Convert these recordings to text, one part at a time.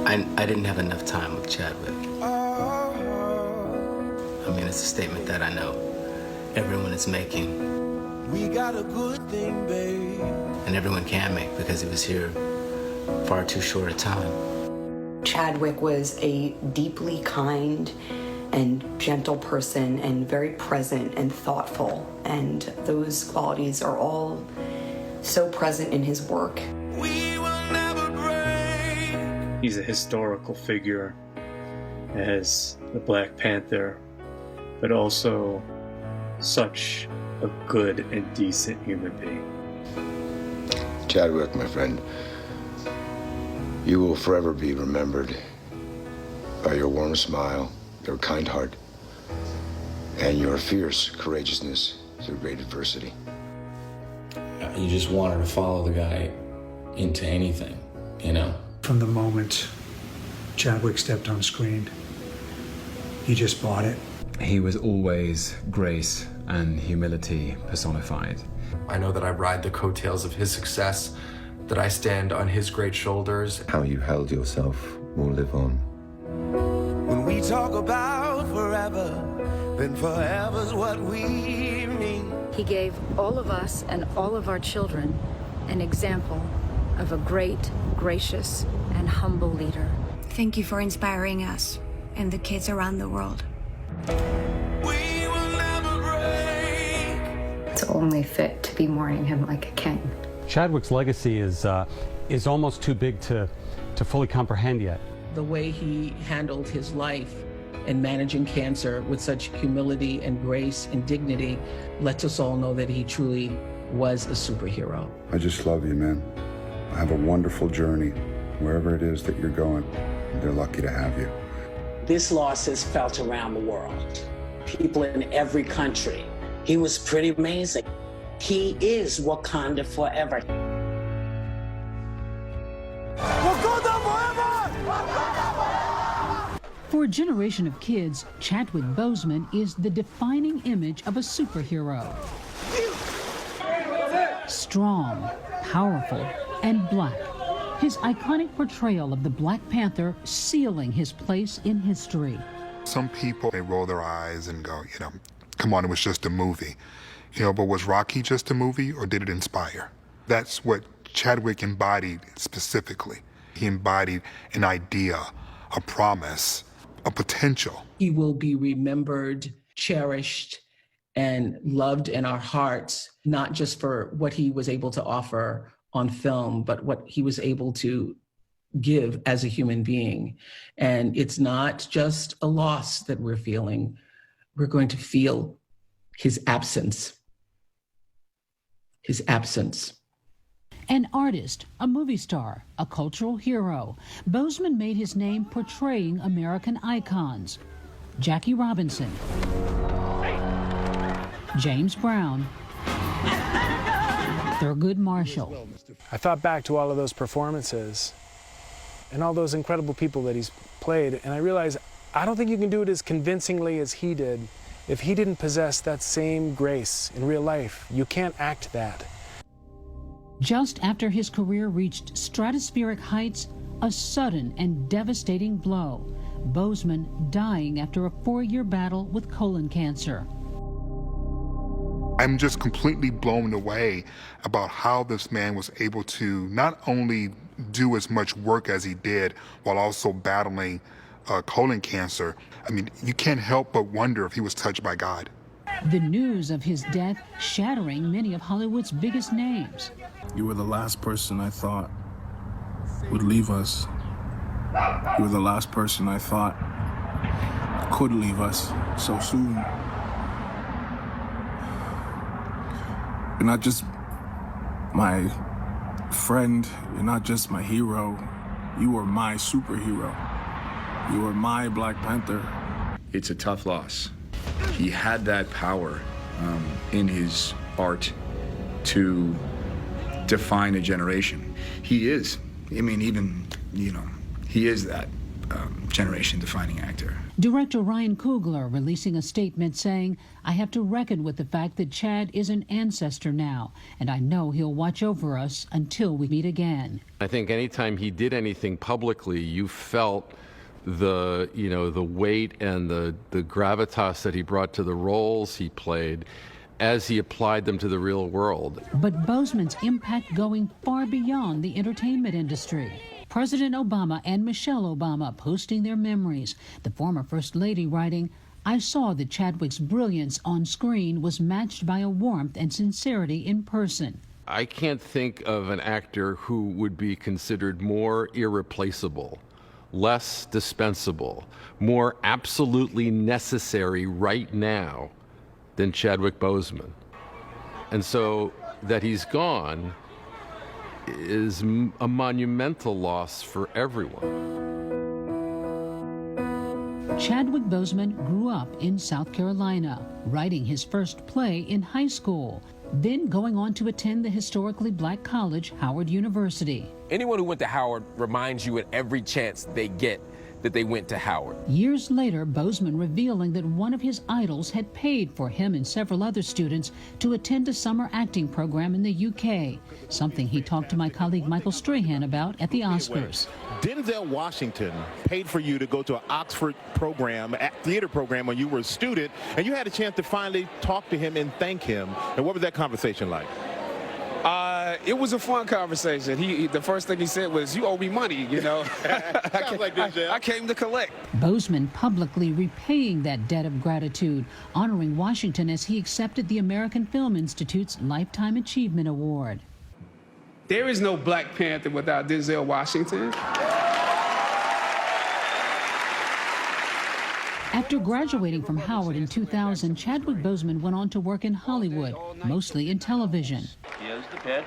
I didn't have enough time with Chadwick. I mean, it's a statement that I know everyone is making. We got a good thing, babe. And everyone can make because he was here far too short a time. Chadwick was a deeply kind and gentle person and very present and thoughtful. And those qualities are all so present in his work. We will never break. He's a historical figure as the Black Panther, but also such a good and decent human being. Chadwick, my friend, you will forever be remembered by your warm smile, your kind heart, and your fierce courageousness through great adversity. You just wanted to follow the guy into anything, you know? From the moment Chadwick stepped on screen, you just bought it. He was always grace and humility personified. I know that I ride the coattails of his success, that I stand on his great shoulders. How you held yourself will live on. When we talk about forever, then forever's what we mean. He gave all of us and all of our children an example of a great, gracious, and humble leader. Thank you for inspiring us and the kids around the world. We will never break. It's only fit to be mourning him like a king. Chadwick's legacy is almost too big to fully comprehend yet. The way he handled his life and managing cancer with such humility and grace and dignity lets us all know that he truly was a superhero. I just love you, man. Have a wonderful journey wherever it is that you're going. They're lucky to have you. This loss is felt around the world. People in every country. He was pretty amazing. He is Wakanda forever. Wakanda forever! For a generation of kids, Chadwick Boseman is the defining image of a superhero. Strong, powerful, and black. His iconic portrayal of the Black Panther sealing his place in history. Some people, they roll their eyes and go, come on, it was just a movie. But was Rocky just a movie, or did it inspire? That's what Chadwick embodied specifically. He embodied an idea, a promise, a potential. He will be remembered, cherished, and loved in our hearts, not just for what he was able to offer on film, but what he was able to give as a human being. And it's not just a loss that we're feeling. We're going to feel his absence. His absence. An artist, a movie star, a cultural hero, Boseman made his name portraying American icons. Jackie Robinson, James Brown, Thurgood Marshall. I thought back to all of those performances and all those incredible people that he's played, and I realized I don't think you can do it as convincingly as he did if he didn't possess that same grace in real life. You can't act that. Just after his career reached stratospheric heights, a sudden and devastating blow. Boseman dying after a 4-year battle with colon cancer. I'm just completely blown away about how this man was able to not only do as much work as he did while also battling colon cancer. I mean, you can't help but wonder if he was touched by God. The news of his death shattering many of Hollywood's biggest names. You were the last person I thought would leave us. You were the last person I thought could leave us so soon. You're not just my friend, you're not just my hero, you are my superhero. You are my Black Panther. It's a tough loss. He had that power in his art to define a generation. He is, I mean, even, he is that. generation-defining actor. Director Ryan Coogler releasing a statement saying, "I have to reckon with the fact that Chad is an ancestor now, and I know he'll watch over us until we meet again." I think anytime he did anything publicly, you felt the weight and the gravitas that he brought to the roles he played as he applied them to the real world. But Boseman's impact going far beyond the entertainment industry. President Obama and Michelle Obama posting their memories. The former First Lady writing, "I saw that Chadwick's brilliance on screen was matched by a warmth and sincerity in person." I can't think of an actor who would be considered more irreplaceable, less dispensable, more absolutely necessary right now than Chadwick Boseman. And so that he's gone is a monumental loss for everyone. Chadwick Boseman grew up in South Carolina, writing his first play in high school, then going on to attend the historically black college, Howard University. Anyone who went to Howard reminds you at every chance they get that they went to Howard. Years later, Boseman revealing that one of his idols had paid for him and several other students to attend a summer acting program in the UK, something he talked to my colleague Michael Strahan about at the Oscars. Denzel Washington paid for you to go to an Oxford program, a theater program, when you were a student, and you had a chance to finally talk to him and thank him. And what was that conversation like? It was a fun conversation. The first thing he said was, "You owe me money, you know." Sounds like Denzel. I came to collect. Boseman publicly repaying that debt of gratitude, honoring Washington as he accepted the American Film Institute's Lifetime Achievement Award. There is no Black Panther without Denzel Washington. After graduating from Howard in 2000, Chadwick Boseman went on to work in Hollywood, mostly in television. Here's the pitch.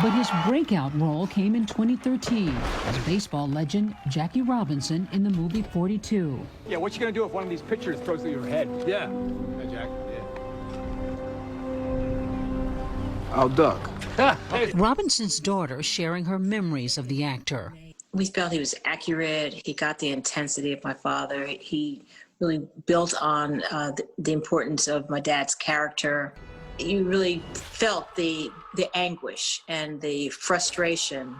But his breakout role came in 2013 as baseball legend Jackie Robinson in the movie 42. Yeah, what you gonna do if one of these pitchers throws through your head? Yeah. Hey, Jack. Yeah. I'll duck. Robinson's daughter sharing her memories of the actor. We felt he was accurate. He got the intensity of my father. He really built on the importance of my dad's character. You really felt the anguish and the frustration,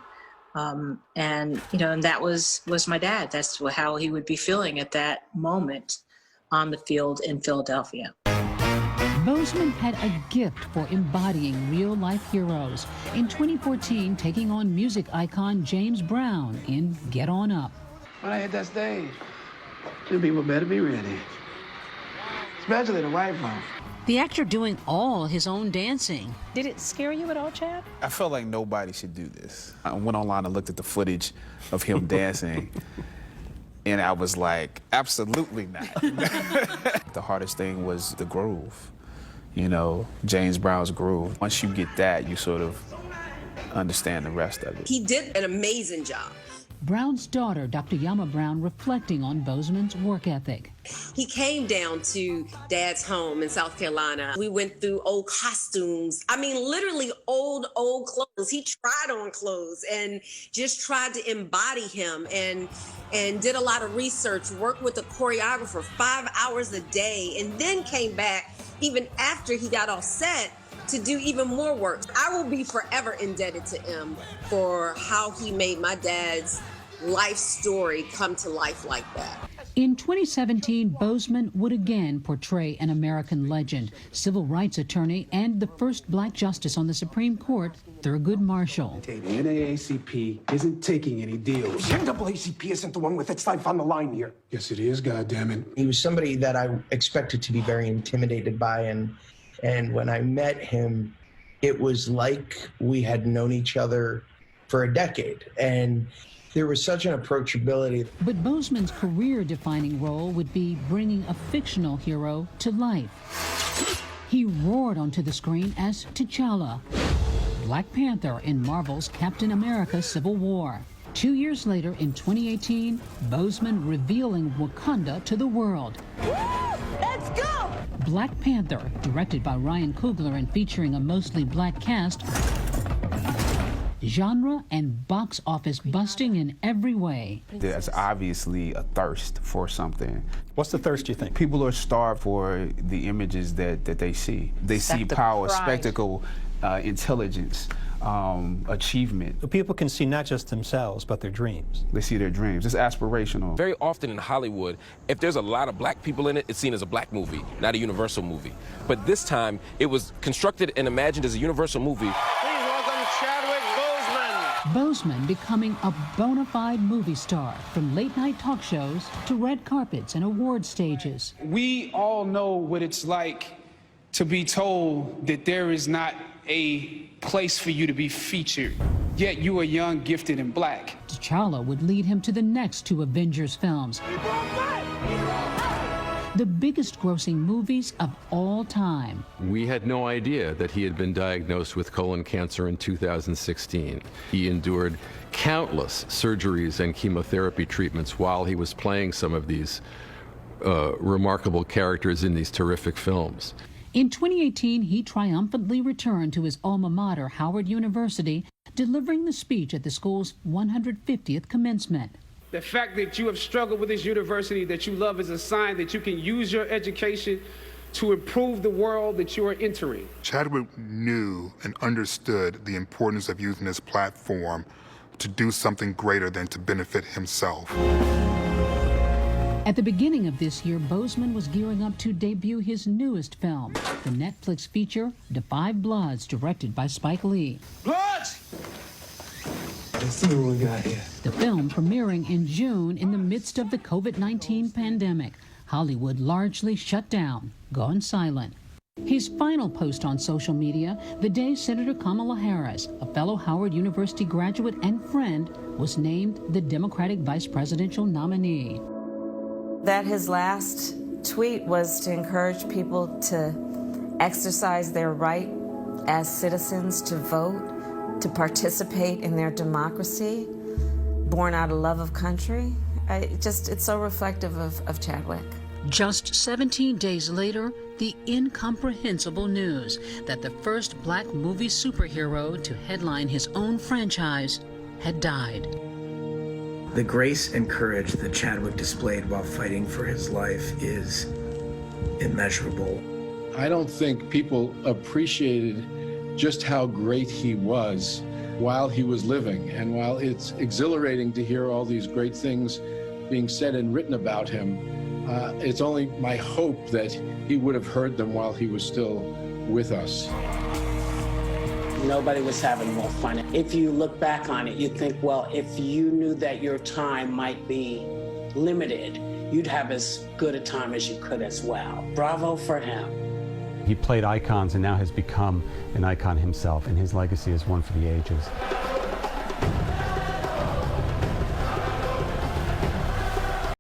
and that was my dad. That's how he would be feeling at that moment on the field in Philadelphia. Boseman had a gift for embodying real-life heroes. In 2014, taking on music icon James Brown in Get On Up. When I hit that stage, you people better be ready. Especially the white folks. The actor doing all his own dancing. Did it scare you at all, Chad? I felt like nobody should do this. I went online and looked at the footage of him dancing, and I was like, absolutely not. The hardest thing was the groove. You know, James Brown's groove. Once you get that, you sort of understand the rest of it. He did an amazing job. Brown's daughter, Dr. Yama Brown, reflecting on Boseman's work ethic. He came down to Dad's home in South Carolina. We went through old costumes. I mean, literally old clothes. He tried on clothes and just tried to embody him and did a lot of research, worked with a choreographer 5 hours a day, and then came back even after he got off set to do even more work. I will be forever indebted to him for how he made my dad's life story come to life like that. In 2017, Boseman would again portray an American legend, civil rights attorney, and the first black justice on the Supreme Court, Thurgood Marshall. The NAACP isn't taking any deals. The NAACP isn't the one with its life on the line here. Yes, it is, goddammit. He was somebody that I expected to be very intimidated by, and when I met him, it was like we had known each other for a decade. And there was such an approachability. But Boseman's career-defining role would be bringing a fictional hero to life. He roared onto the screen as T'Challa, Black Panther in Marvel's Captain America: Civil War. 2 years later, in 2018, Boseman revealing Wakanda to the world. Let's go! Black Panther, directed by Ryan Coogler and featuring a mostly black cast, genre and box office busting in every way. There's obviously a thirst for something. What's the thirst, you think? People are starved for the images that they see. They see power, spectacle, intelligence, achievement. People can see not just themselves, but their dreams. They see their dreams. It's aspirational. Very often in Hollywood, if there's a lot of black people in it, it's seen as a black movie, not a Universal movie. But this time, it was constructed and imagined as a Universal movie. Please welcome Chadwick Boseman. Boseman becoming a bona fide movie star, from late-night talk shows to red carpets and award stages. We all know what it's like to be told that there is not a place for you to be featured, yet you are young, gifted, and black. T'Challa would lead him to the next two Avengers films, the biggest grossing movies of all time. We had no idea that he had been diagnosed with colon cancer in 2016. He endured countless surgeries and chemotherapy treatments while he was playing some of these remarkable characters in these terrific films. In 2018, he triumphantly returned to his alma mater, Howard University, delivering the speech at the school's 150th commencement. The fact that you have struggled with this university that you love is a sign that you can use your education to improve the world that you are entering. Chadwick knew and understood the importance of using his platform to do something greater than to benefit himself. At the beginning of this year, Boseman was gearing up to debut his newest film, the Netflix feature, Da 5 Bloods, directed by Spike Lee. Bloods! Let's see what we got here. The film premiering in June in the midst of the COVID-19 pandemic. Hollywood largely shut down, gone silent. His final post on social media, the day Senator Kamala Harris, a fellow Howard University graduate and friend, was named the Democratic vice presidential nominee. That his last tweet was to encourage people to exercise their right as citizens to vote, to participate in their democracy, born out of love of country. It's so reflective of Chadwick. Just 17 days later, the incomprehensible news that the first black movie superhero to headline his own franchise had died. The grace and courage that Chadwick displayed while fighting for his life is immeasurable. I don't think people appreciated just how great he was while he was living. And while it's exhilarating to hear all these great things being said and written about him, it's only my hope that he would have heard them while he was still with us. Nobody was having more fun. If you look back on it, you think, well, if you knew that your time might be limited, you'd have as good a time as you could as well. Bravo for him. He played icons and now has become an icon himself, and his legacy is one for the ages.